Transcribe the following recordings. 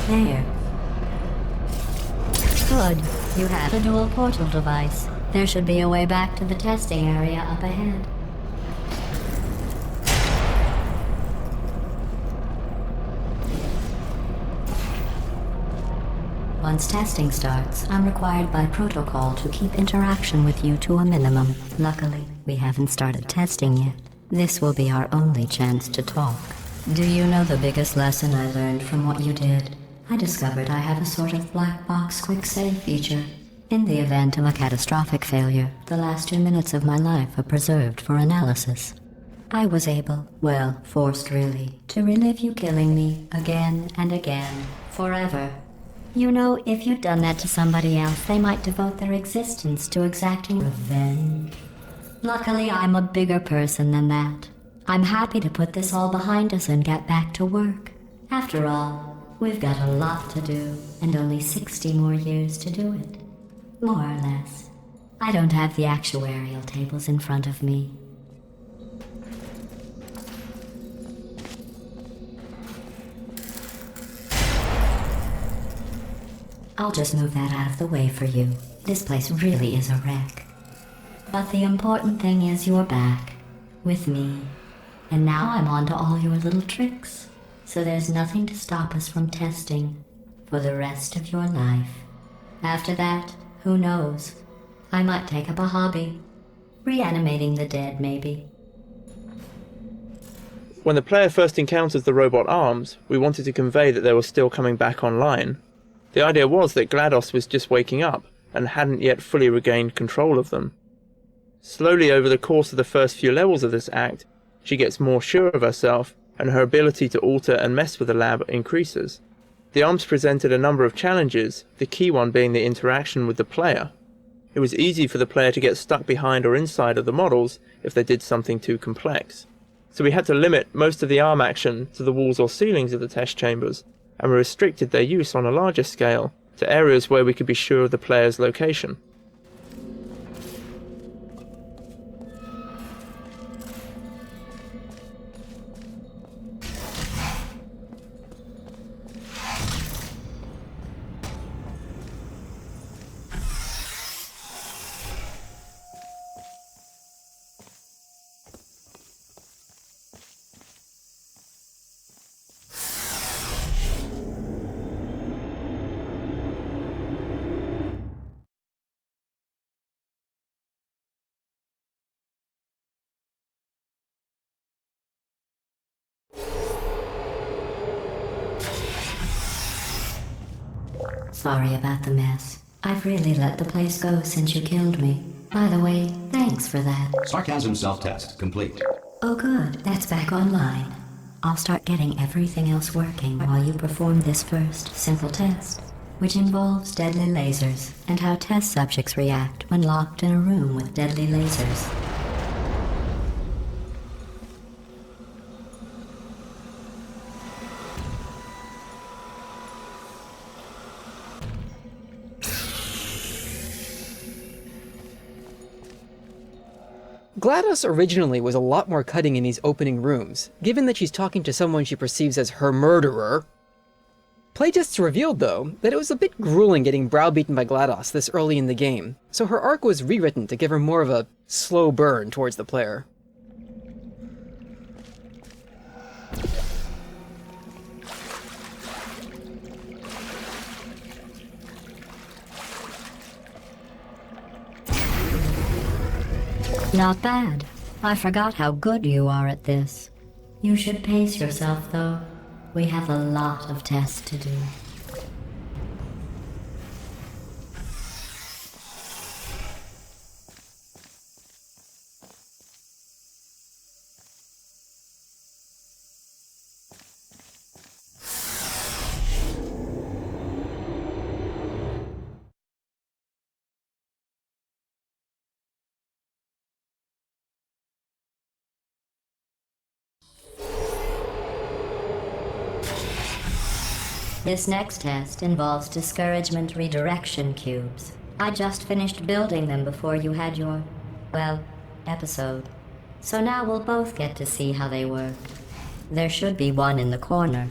There. Good. You have a dual portal device. There should be a way back to the testing area up ahead. Once testing starts, I'm required by protocol to keep interaction with you to a minimum. Luckily, we haven't started testing yet. This will be our only chance to talk. Do you know the biggest lesson I learned from what you did? I discovered I have a sort of black box quick save feature. In the event of a catastrophic failure, the last 2 minutes of my life are preserved for analysis. I was able, well, forced really, to relive you killing me again and again, forever. You know, if you'd done that to somebody else, they might devote their existence to exacting revenge. Luckily, I'm a bigger person than that. I'm happy to put this all behind us and get back to work. After all, we've got a lot to do, and only 60 more years to do it. More or less. I don't have the actuarial tables in front of me. I'll just move that out of the way for you. This place really is a wreck. But the important thing is you're back. With me. And now I'm on to all your little tricks. So there's nothing to stop us from testing. For the rest of your life. After that, who knows? I might take up a hobby. Reanimating the dead, maybe. When the player first encounters the robot arms, we wanted to convey that they were still coming back online. The idea was that GLaDOS was just waking up, and hadn't yet fully regained control of them. Slowly over the course of the first few levels of this act, she gets more sure of herself, and her ability to alter and mess with the lab increases. The arms presented a number of challenges, the key one being the interaction with the player. It was easy for the player to get stuck behind or inside of the models if they did something too complex. So we had to limit most of the arm action to the walls or ceilings of the test chambers, and we restricted their use on a larger scale to areas where we could be sure of the player's location. Sorry about the mess. I've really let the place go since you killed me. By the way, thanks for that. Sarcasm self-test complete. Oh good, that's back online. I'll start getting everything else working while you perform this first simple test, which involves deadly lasers and how test subjects react when locked in a room with deadly lasers. GLaDOS originally was a lot more cutting in these opening rooms, given that she's talking to someone she perceives as her murderer. Playtests revealed, though, that it was a bit grueling getting browbeaten by GLaDOS this early in the game, so her arc was rewritten to give her more of a slow burn towards the player. Not bad. I forgot how good you are at this. You should pace yourself, though. We have a lot of tests to do. This next test involves discouragement redirection cubes. I just finished building them before you had your, well, episode. So now we'll both get to see how they work. There should be one in the corner.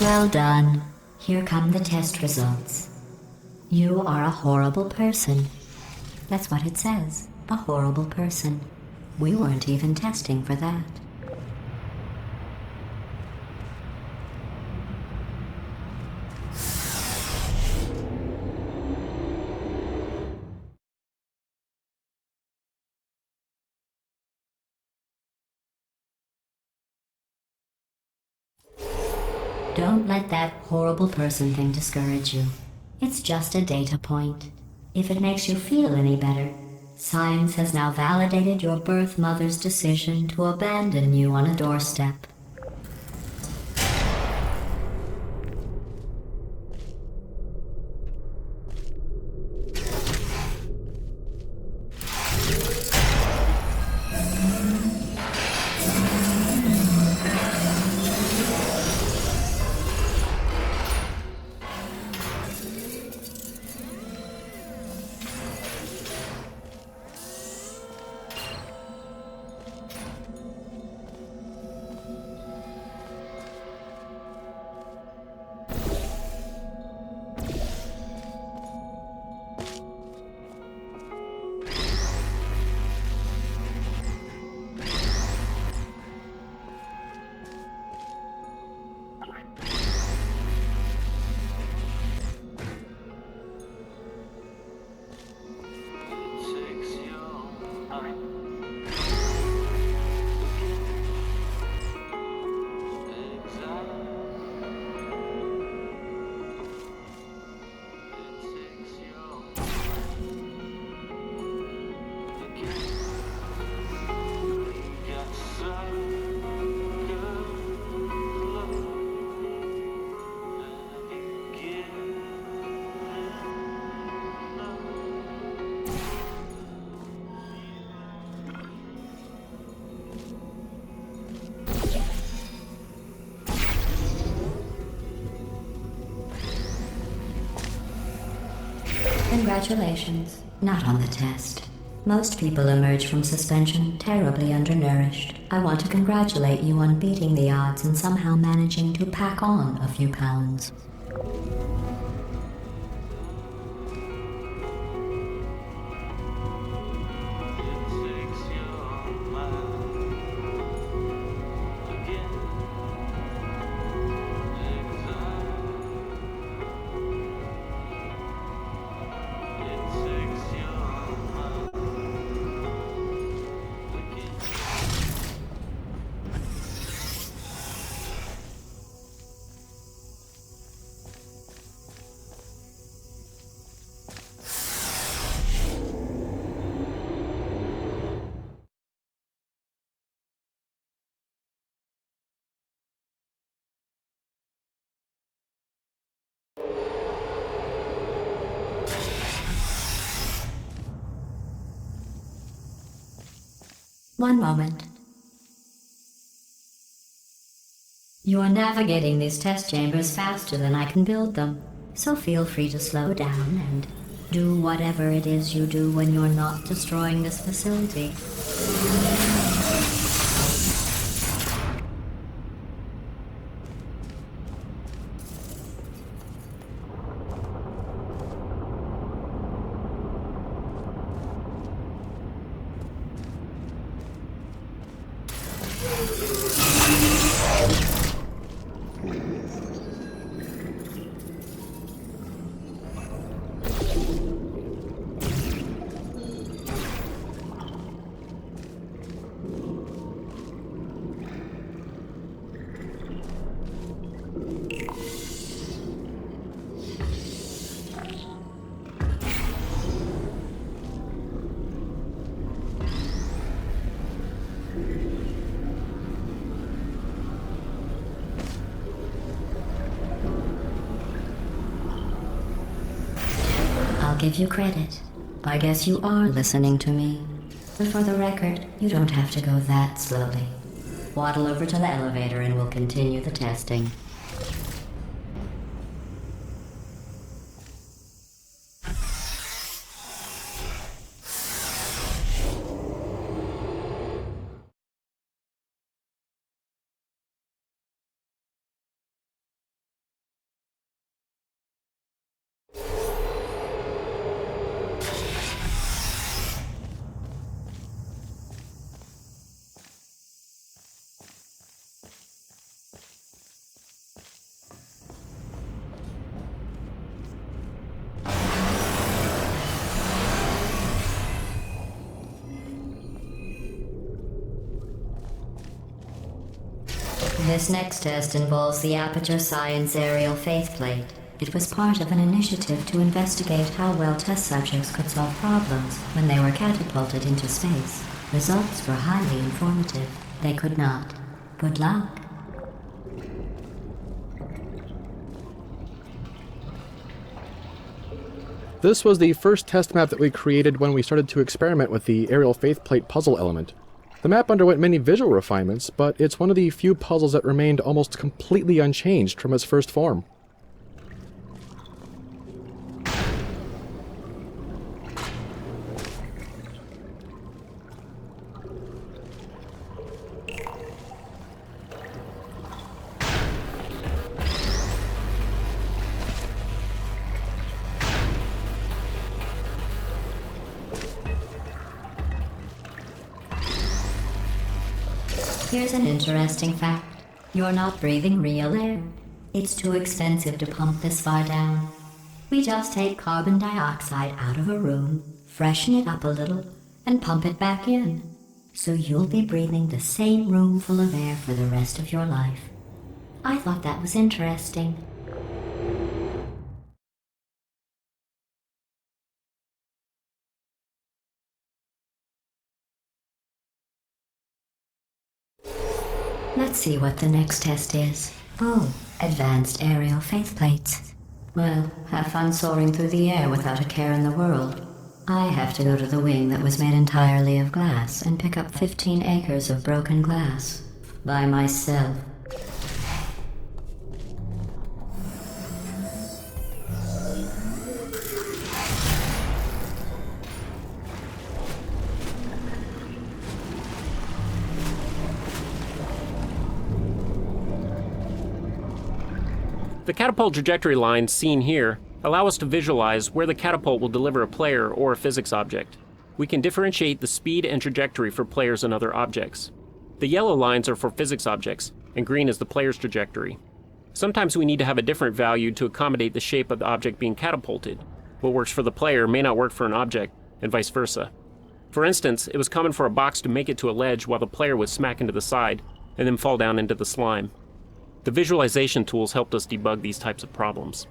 Well done. Here come the test results. You are a horrible person. That's what it says. A horrible person. We weren't even testing for that. Don't let that horrible person thing discourage you. It's just a data point. If it makes you feel any better, science has now validated your birth mother's decision to abandon you on a doorstep. Congratulations. Not on the test. Most people emerge from suspension terribly undernourished. I want to congratulate you on beating the odds and somehow managing to pack on a few pounds. One moment. You are navigating these test chambers faster than I can build them, so feel free to slow down and do whatever it is you do when you're not destroying this facility. give you credit. I guess you are listening to me. But for the record, you don't have to go that slowly. Waddle over to the elevator and we'll continue the testing. This next test involves the Aperture Science aerial faceplate. It was part of an initiative to investigate how well test subjects could solve problems when they were catapulted into space. Results were highly informative. They could not. Good luck. This was the first test map that we created when we started to experiment with the aerial faceplate puzzle element. The map underwent many visual refinements, but it's one of the few puzzles that remained almost completely unchanged from its first form. Here's an interesting fact. You're not breathing real air. It's too expensive to pump this far down. We just take carbon dioxide out of a room, freshen it up a little, and pump it back in. So you'll be breathing the same room full of air for the rest of your life. I thought that was interesting. Let's see what the next test is. Oh, advanced aerial faceplates. Well, have fun soaring through the air without a care in the world. I have to go to the wing that was made entirely of glass and pick up 15 acres of broken glass. By myself. The catapult trajectory lines seen here allow us to visualize where the catapult will deliver a player or a physics object. We can differentiate the speed and trajectory for players and other objects. The yellow lines are for physics objects, and green is the player's trajectory. Sometimes we need to have a different value to accommodate the shape of the object being catapulted. What works for the player may not work for an object, and vice versa. For instance, it was common for a box to make it to a ledge while the player would smack into the side, and then fall down into the slime. The visualization tools helped us debug these types of problems.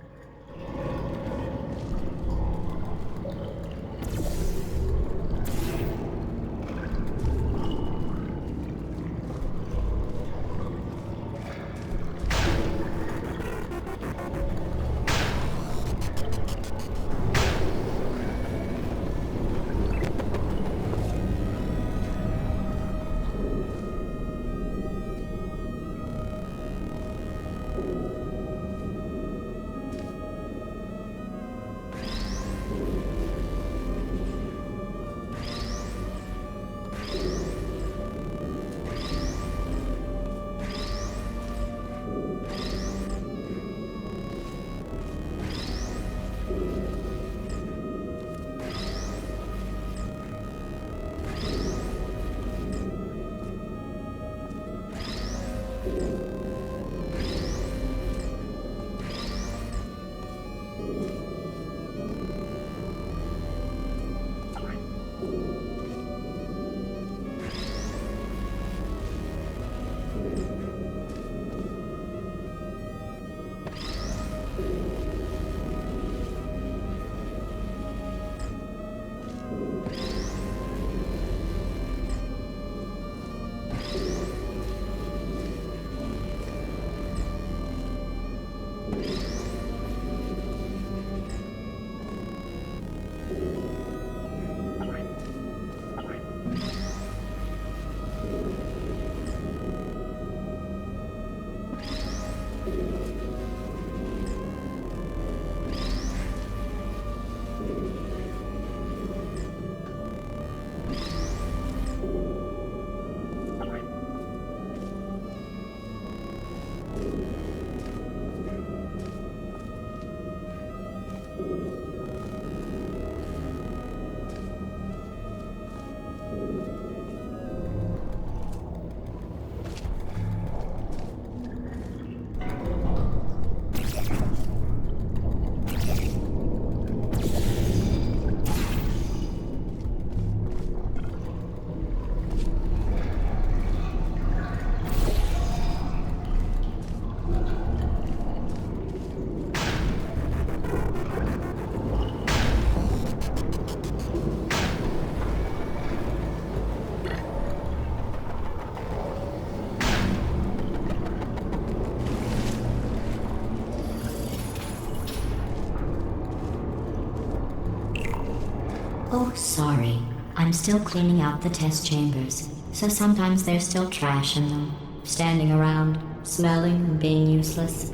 Oh, sorry. I'm still cleaning out the test chambers, so sometimes there's still trash in them, standing around, smelling and being useless.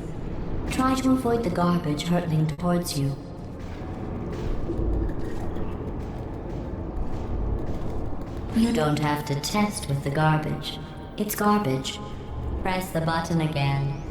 Try to avoid the garbage hurtling towards you. You don't have to test with the garbage. It's garbage. Press the button again.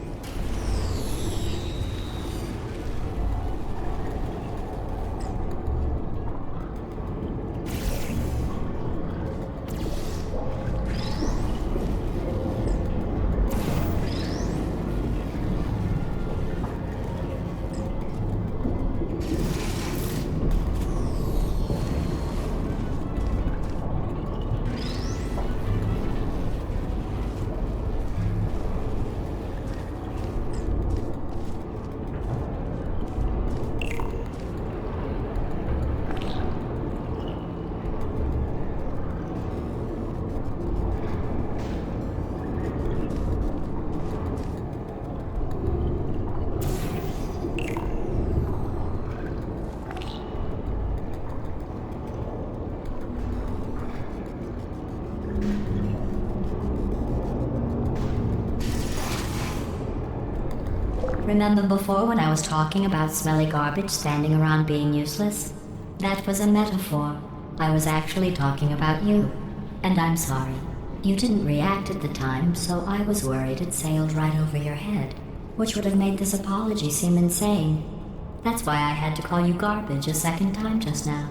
Remember before when I was talking about smelly garbage standing around being useless? That was a metaphor. I was actually talking about you. And I'm sorry. You didn't react at the time, so I was worried it sailed right over your head, which would have made this apology seem insane. That's why I had to call you garbage a second time just now.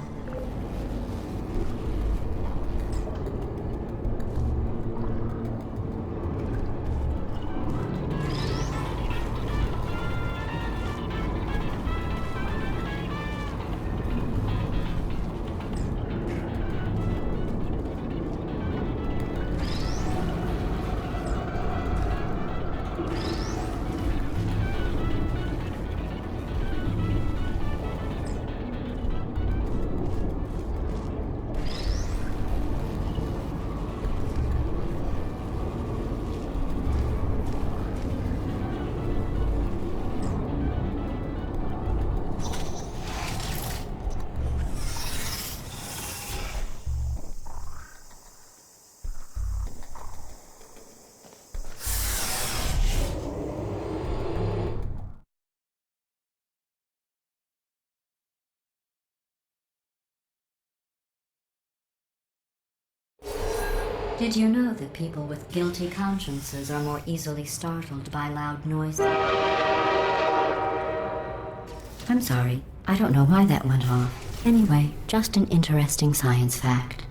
Did you know that people with guilty consciences are more easily startled by loud noises? I'm sorry, I don't know why that went off. Anyway, just an interesting science fact.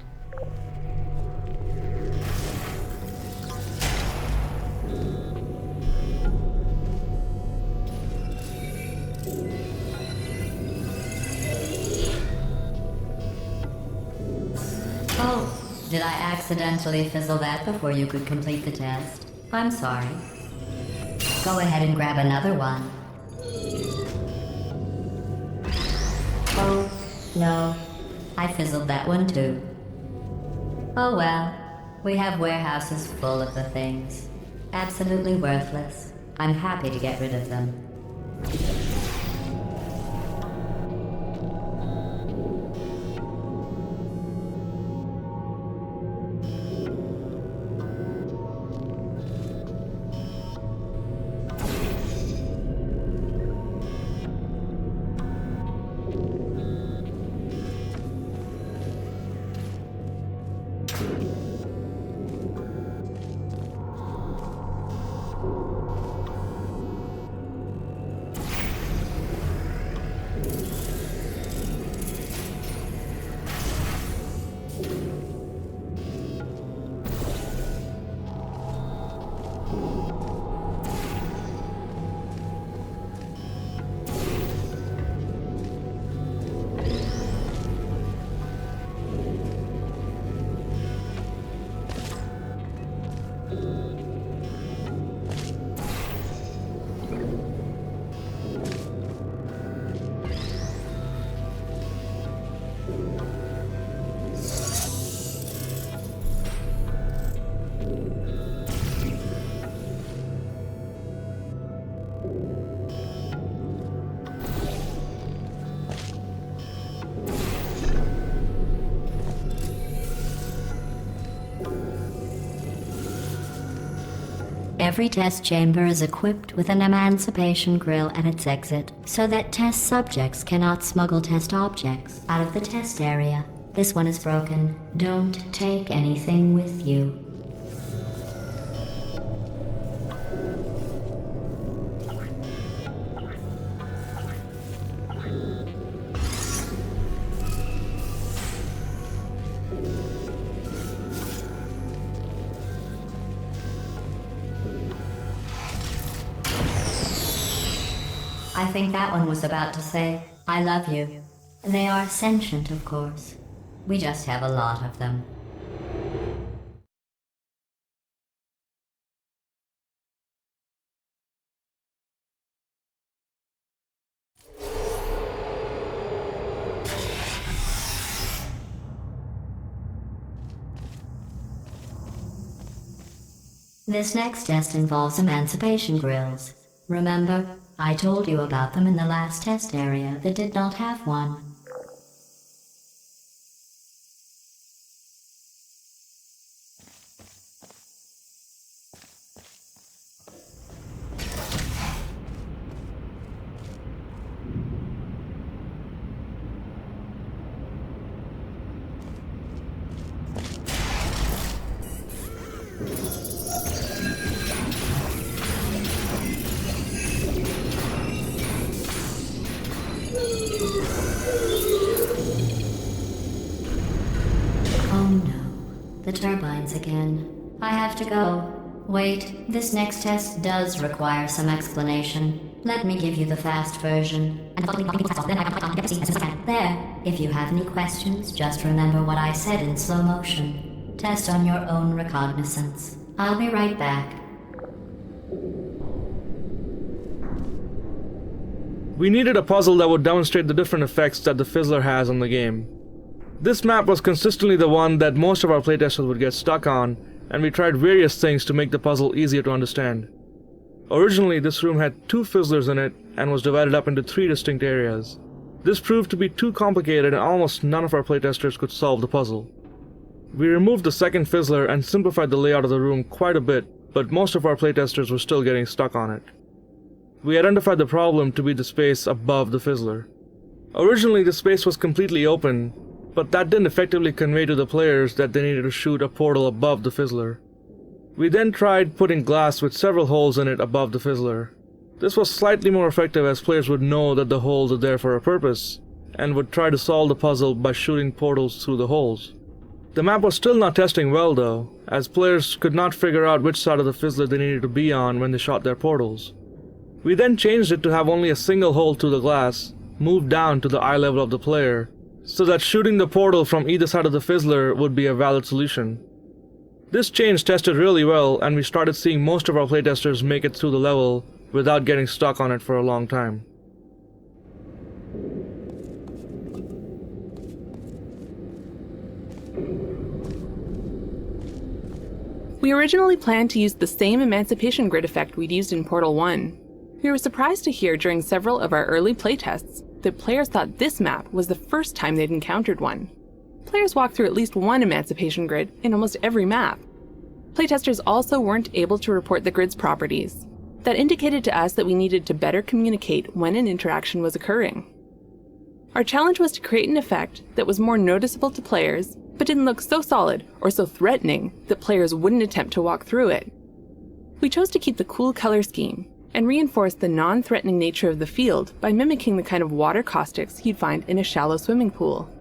Oh. Did I accidentally fizzle that before you could complete the test? I'm sorry. Go ahead and grab another one. Oh, no. I fizzled that one too. Oh well. We have warehouses full of the things. Absolutely worthless. I'm happy to get rid of them. Every test chamber is equipped with an emancipation grill at its exit, so that test subjects cannot smuggle test objects out of the test area. This one is broken. Don't take anything with you. I think that one was about to say, I love you. They are sentient, of course. We just have a lot of them. This next test involves emancipation grills. Remember, I told you about them in the last test area that did not have one. The turbines again. I have to go. Wait, this next test does require some explanation. Let me give you the fast version. There. If you have any questions, just remember what I said in slow motion. Test on your own recognizance. I'll be right back. We needed a puzzle that would demonstrate the different effects that the fizzler has on the game. This map was consistently the one that most of our playtesters would get stuck on, and we tried various things to make the puzzle easier to understand. Originally, this room had 2 fizzlers in it and was divided up into 3 distinct areas. This proved to be too complicated and almost none of our playtesters could solve the puzzle. We removed the second fizzler and simplified the layout of the room quite a bit, but most of our playtesters were still getting stuck on it. We identified the problem to be the space above the fizzler. Originally, the space was completely open, but that didn't effectively convey to the players that they needed to shoot a portal above the fizzler. We then tried putting glass with several holes in it above the fizzler. This was slightly more effective as players would know that the holes are there for a purpose, and would try to solve the puzzle by shooting portals through the holes. The map was still not testing well though, as players could not figure out which side of the fizzler they needed to be on when they shot their portals. We then changed it to have only a single hole through the glass, moved down to the eye level of the player, so that shooting the portal from either side of the fizzler would be a valid solution. This change tested really well, and we started seeing most of our playtesters make it through the level without getting stuck on it for a long time. We originally planned to use the same emancipation grid effect we'd used in Portal 1. We were surprised to hear during several of our early playtests that players thought this map was the first time they'd encountered one. Players walk through at least one emancipation grid in almost every map. Playtesters also weren't able to report the grid's properties. That indicated to us that we needed to better communicate when an interaction was occurring. Our challenge was to create an effect that was more noticeable to players, but didn't look so solid or so threatening that players wouldn't attempt to walk through it. We chose to keep the cool color scheme and reinforce the non-threatening nature of the field by mimicking the kind of water caustics you'd find in a shallow swimming pool.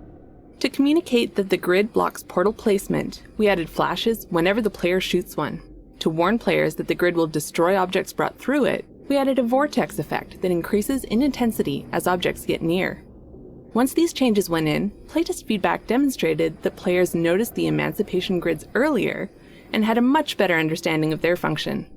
To communicate that the grid blocks portal placement, we added flashes whenever the player shoots one. To warn players that the grid will destroy objects brought through it, we added a vortex effect that increases in intensity as objects get near. Once these changes went in, playtest feedback demonstrated that players noticed the emancipation grids earlier and had a much better understanding of their function.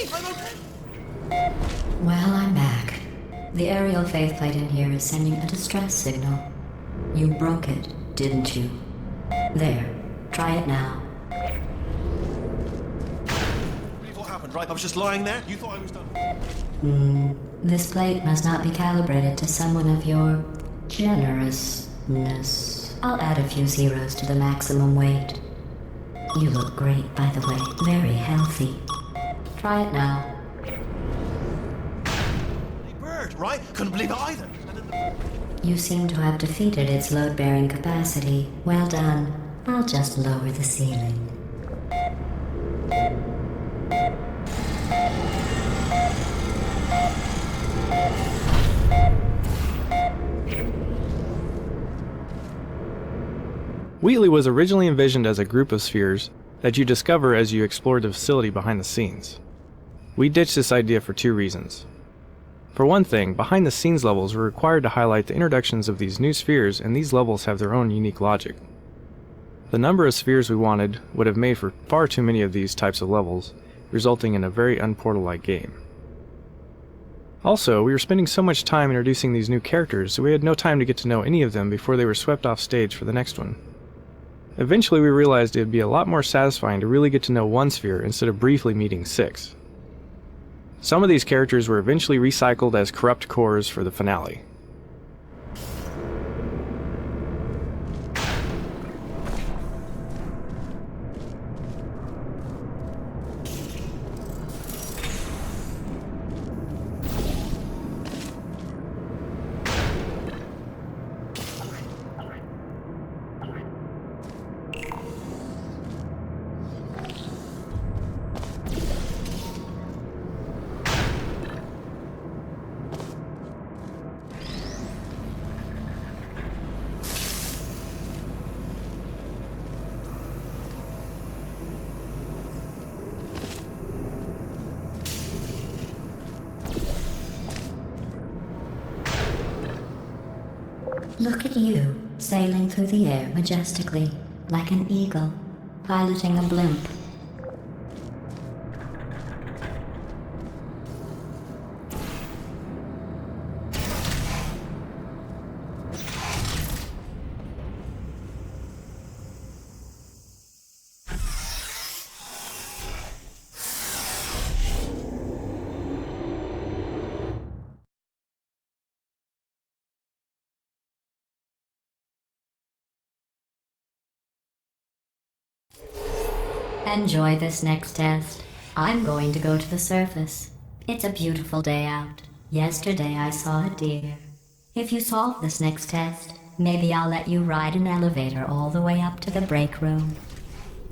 okay. I'm okay. Well, I'm back. The aerial faceplate in here is sending a distress signal. You broke it, didn't you? There. Try it now. What happened, right? I was just lying there. You thought I was done. This plate must not be calibrated to someone of your generousness. I'll add a few zeros to the maximum weight. You look great, by the way. Very healthy. Try it now. Bird, right? Couldn't believe it either. You seem to have defeated its load-bearing capacity. Well done. I'll just lower the ceiling. Wheatley was originally envisioned as a group of spheres that you discover as you explore the facility behind the scenes. We ditched this idea for two reasons. For one thing, behind the scenes levels were required to highlight the introductions of these new spheres, and these levels have their own unique logic. The number of spheres we wanted would have made for far too many of these types of levels, resulting in a very unportal-like game. Also, we were spending so much time introducing these new characters, so we had no time to get to know any of them before they were swept off stage for the next one. Eventually we realized it would be a lot more satisfying to really get to know one sphere instead of briefly meeting 6. Some of these characters were eventually recycled as corrupt cores for the finale. Look at you, sailing through the air majestically, like an eagle, piloting a blimp. Enjoy this next test. I'm going to go to the surface. It's a beautiful day out. Yesterday I saw a deer. If you solve this next test, maybe I'll let you ride an elevator all the way up to the break room.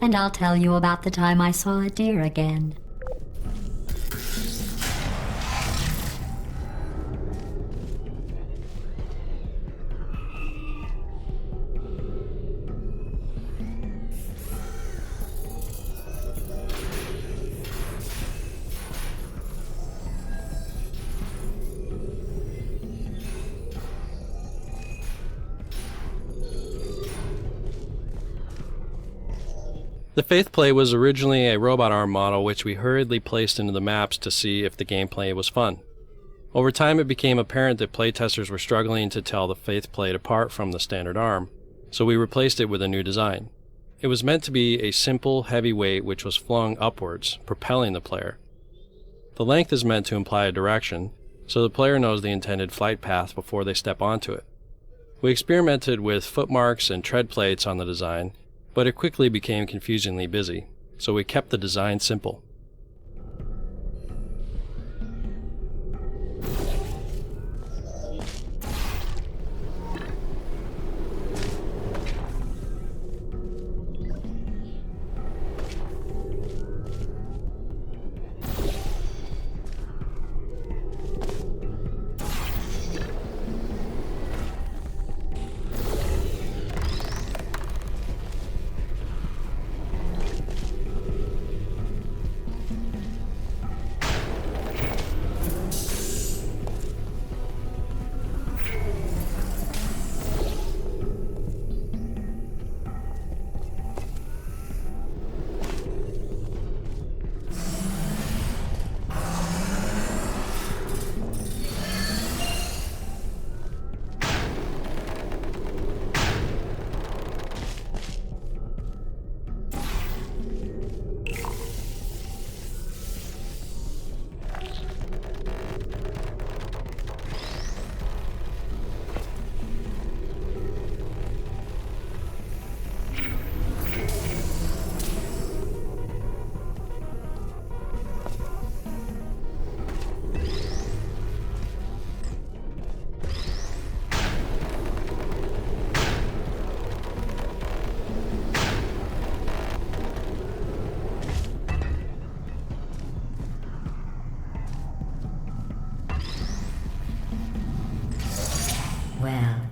And I'll tell you about the time I saw a deer again. The Faith Play was originally a robot arm model which we hurriedly placed into the maps to see if the gameplay was fun. Over time it became apparent that playtesters were struggling to tell the Faith Plate apart from the standard arm, so we replaced it with a new design. It was meant to be a simple, heavy weight which was flung upwards, propelling the player. The length is meant to imply a direction, so the player knows the intended flight path before they step onto it. We experimented with footmarks and tread plates on the design, but it quickly became confusingly busy, so we kept the design simple.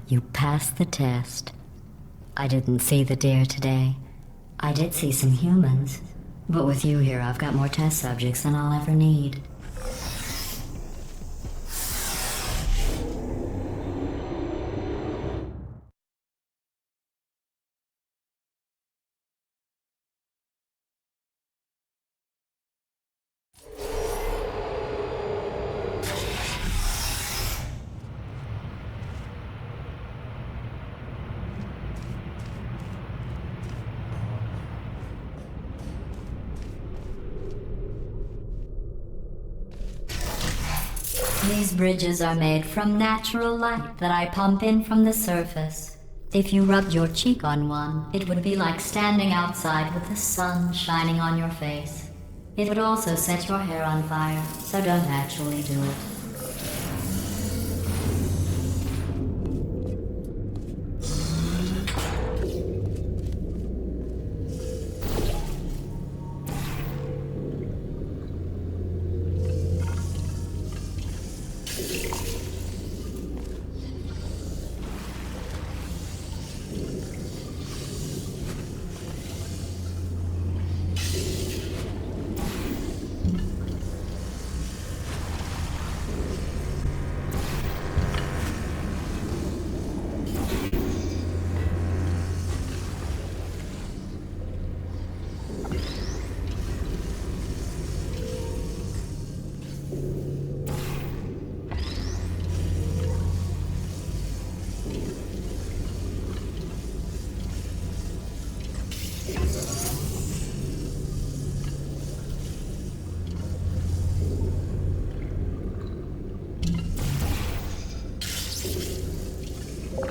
You passed the test. I didn't see the deer today. I did see some humans. But with you here, I've got more test subjects than I'll ever need. These bridges are made from natural light that I pump in from the surface. If you rubbed your cheek on one, it would be like standing outside with the sun shining on your face. It would also set your hair on fire, so don't actually do it.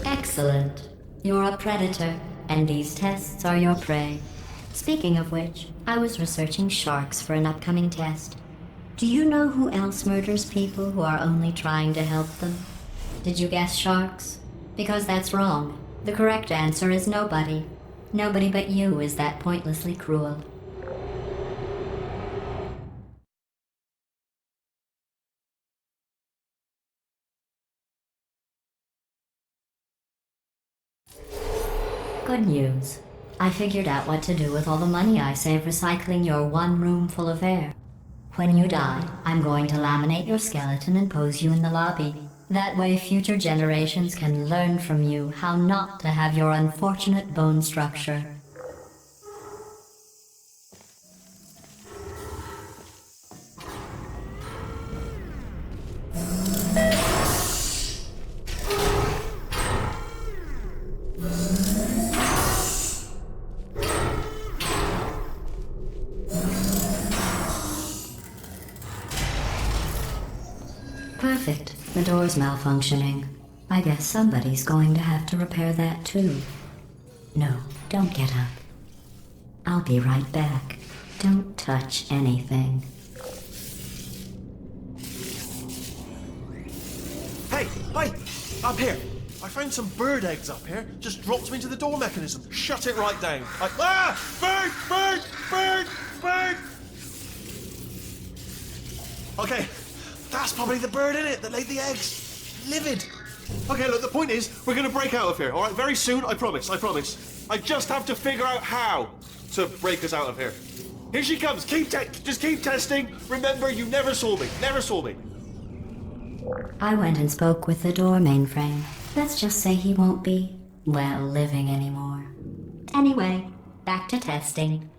Excellent. You're a predator, and these tests are your prey. Speaking of which, I was researching sharks for an upcoming test. Do you know who else murders people who are only trying to help them? Did you guess sharks? Because that's wrong. The correct answer is nobody. Nobody but you is that pointlessly cruel. Good news. I figured out what to do with all the money I save recycling your one room full of air. When you die, I'm going to laminate your skeleton and pose you in the lobby. That way future generations can learn from you how not to have your unfortunate bone structure. Perfect. The door's malfunctioning. I guess somebody's going to have to repair that too. No, don't get up. I'll be right back. Don't touch anything. Hey, up here. I found some bird eggs up here. Just dropped them into the door mechanism. Shut it right down. Bird! Okay, that's probably the bird in it that laid the eggs. Livid. Okay, look, the point is, we're gonna break out of here, all right? Very soon, I promise. I just have to figure out how to break us out of here. Here she comes. Just keep testing. Remember, you never saw me. I went and spoke with the door mainframe. Let's just say he won't be, well, living anymore. Anyway, back to testing.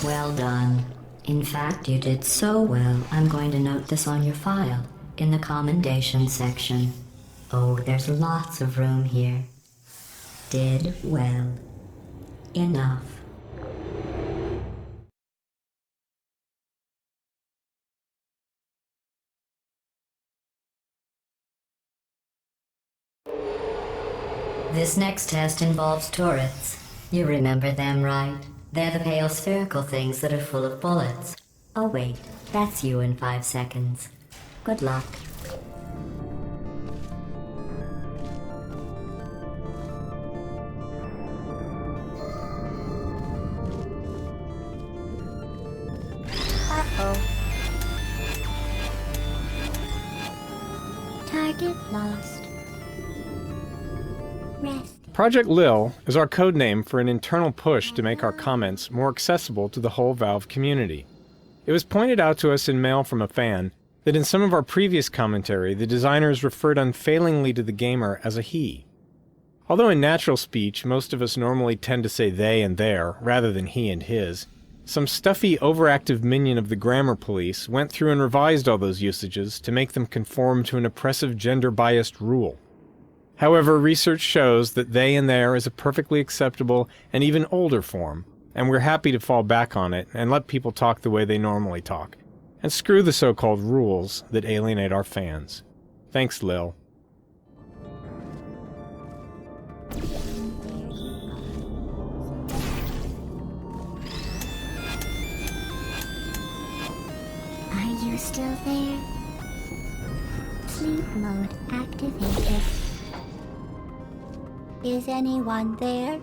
Well done. In fact, you did so well, I'm going to note this on your file, in the commendation section. Oh, there's lots of room here. Did well. Enough. This next test involves turrets. You remember them, right? They're the pale spherical things that are full of bullets. Oh wait, that's you in 5 seconds. Good luck. Uh-oh. Target lost. Rest. Project Lil is our code name for an internal push to make our comments more accessible to the whole Valve community. It was pointed out to us in mail from a fan that in some of our previous commentary, the designers referred unfailingly to the gamer as a he. Although in natural speech, most of us normally tend to say they and their, rather than he and his, some stuffy, overactive minion of the grammar police went through and revised all those usages to make them conform to an oppressive gender-biased rule. However, research shows that they and their is a perfectly acceptable and even older form, and we're happy to fall back on it and let people talk the way they normally talk, and screw the so-called rules that alienate our fans. Thanks, Lil. Are you still there? Sleep mode activated. Is anyone there?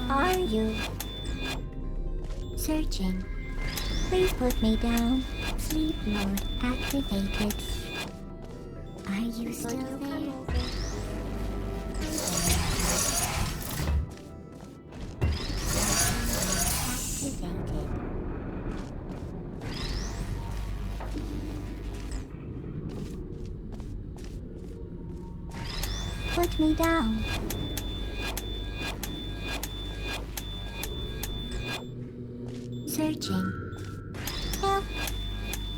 Are you? Searching. Please put me down. Sleep mode activated. Are you still there? Activated. Put me down. Searching. Help.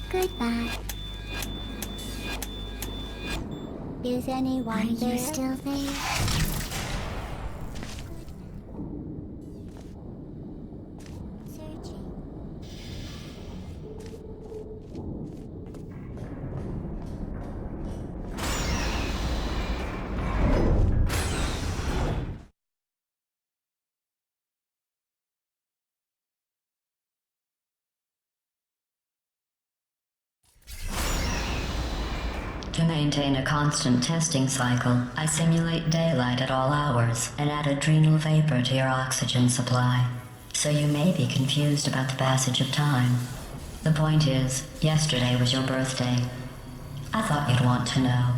Goodbye. Is anyone there? Are you still there? Searching. To maintain a constant testing cycle, I simulate daylight at all hours and add adrenal vapor to your oxygen supply. So you may be confused about the passage of time. The point is, yesterday was your birthday. I thought you'd want to know.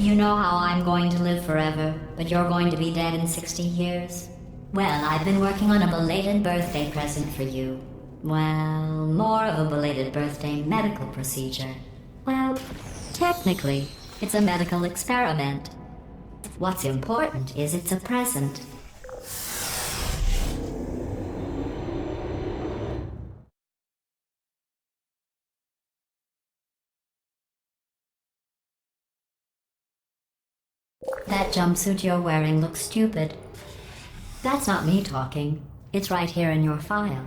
You know how I'm going to live forever, but you're going to be dead in 60 years? Well, I've been working on a belated birthday present for you. Well, more of a belated birthday medical procedure. Well, technically, it's a medical experiment. What's important is it's a present. That jumpsuit you're wearing looks stupid. That's not me talking. It's right here in your file.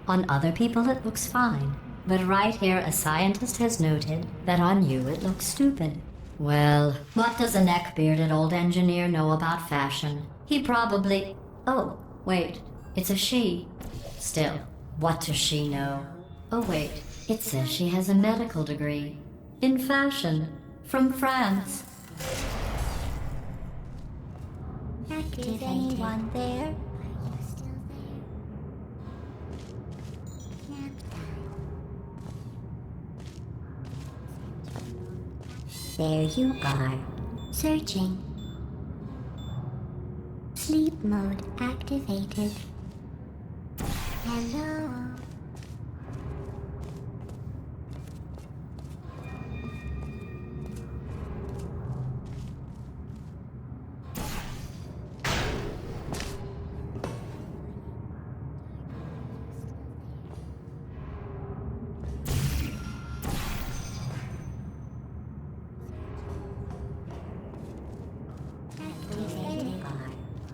On other people it looks fine. But right here a scientist has noted that on you it looks stupid. Well, what does a neck-bearded old engineer know about fashion? He probably... Oh, wait, it's a she. Still, what does she know? Oh wait, it says she has a medical degree. In fashion. From France. Is anyone there? There you are. Searching. Sleep mode activated. Hello.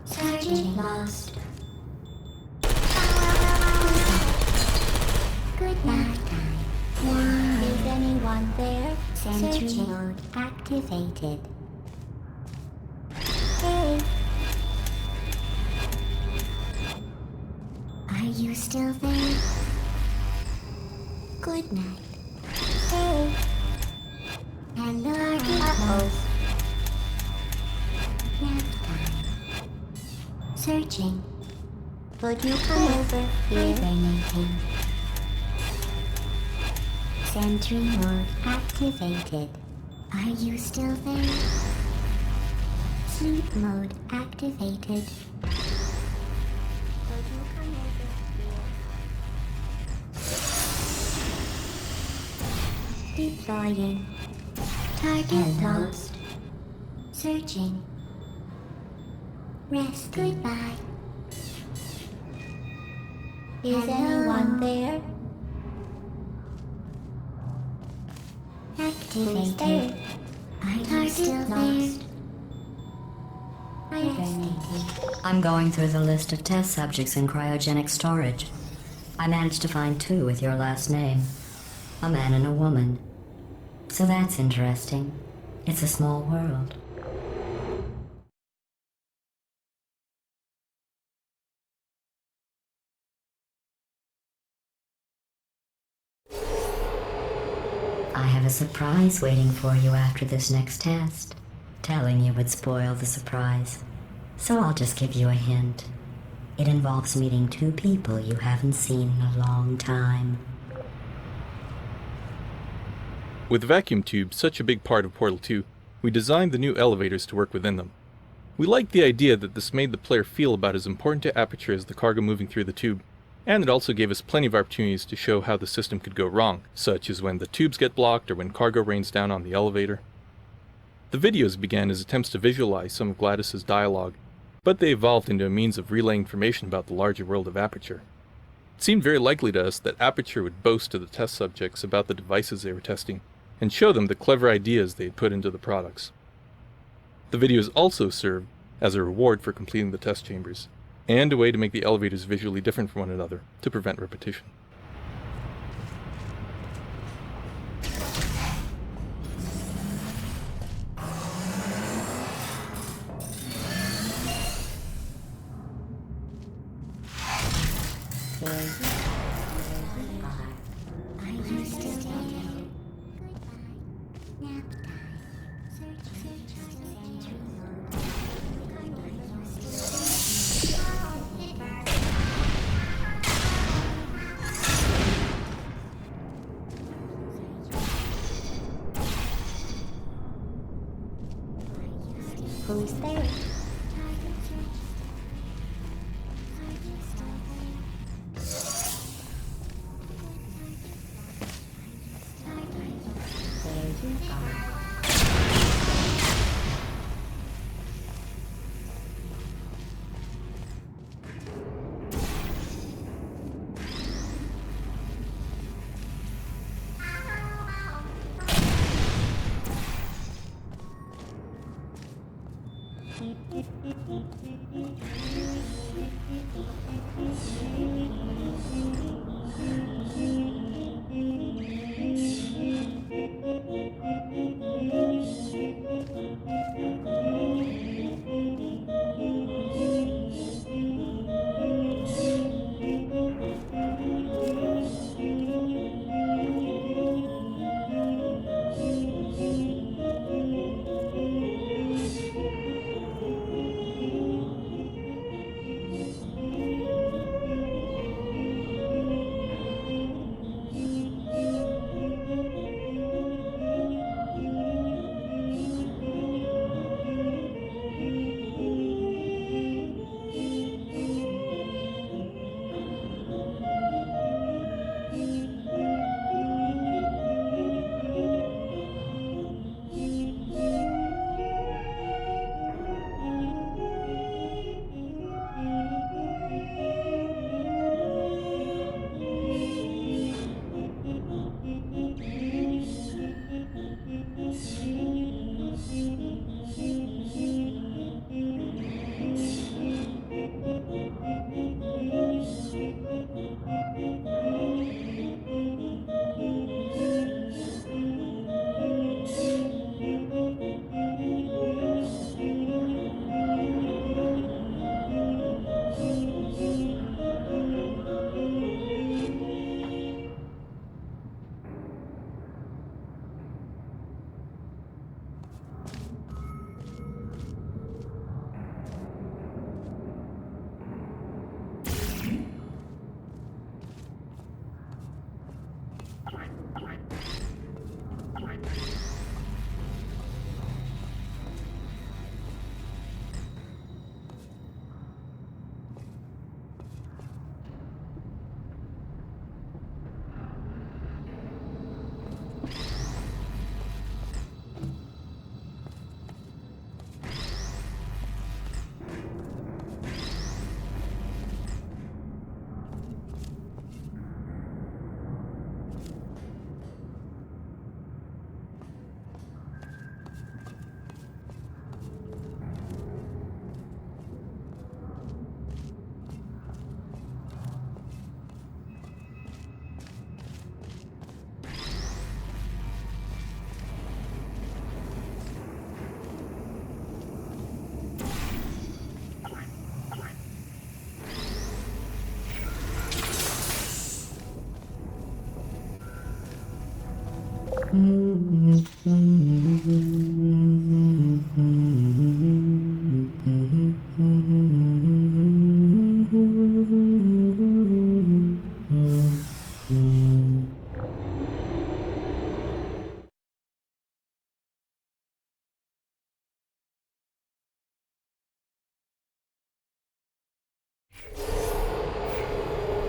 Searching lost. Good night. Is anyone there? Searching mode activated. Hey. Are you still there? Good night. Hey. Hello. Uh-oh. Nap time. Searching. Would you come over here? Hibernating. Sentry mode activated. Are you still there? Sleep mode activated. Would you come over here? Deploying. Target lost. Searching. Rest. Goodbye. Is anyone there? Activated. Are you still lost? I'm going through the list of test subjects in cryogenic storage. I managed to find 2 with your last name. A man and a woman. So that's interesting. It's a small world. I have a surprise waiting for you after this next test. Telling you would spoil the surprise. So I'll just give you a hint. It involves meeting 2 people you haven't seen in a long time. With vacuum tubes such a big part of Portal 2, we designed the new elevators to work within them. We liked the idea that this made the player feel about as important to Aperture as the cargo moving through the tube, and it also gave us plenty of opportunities to show how the system could go wrong, such as when the tubes get blocked or when cargo rains down on the elevator. The videos began as attempts to visualize some of Gladys's dialogue, but they evolved into a means of relaying information about the larger world of Aperture. It seemed very likely to us that Aperture would boast to the test subjects about the devices they were testing, and show them the clever ideas they had put into the products. The videos also served as a reward for completing the test chambers, and a way to make the elevators visually different from one another, to prevent repetition. Who's there?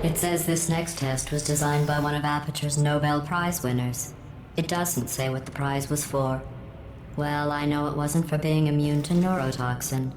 It says this next test was designed by one of Aperture's Nobel Prize winners. It doesn't say what the prize was for. Well, I know it wasn't for being immune to neurotoxin.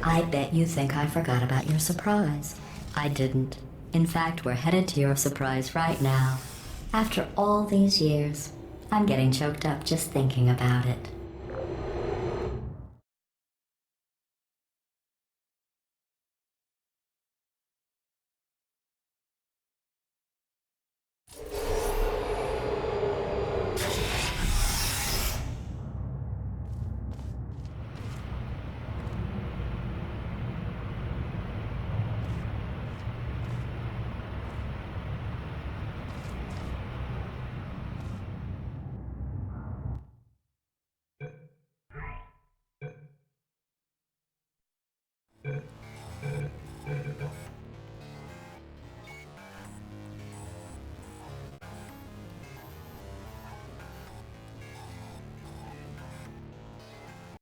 I bet you think I forgot about your surprise. I didn't. In fact, we're headed to your surprise right now. After all these years, I'm getting choked up just thinking about it.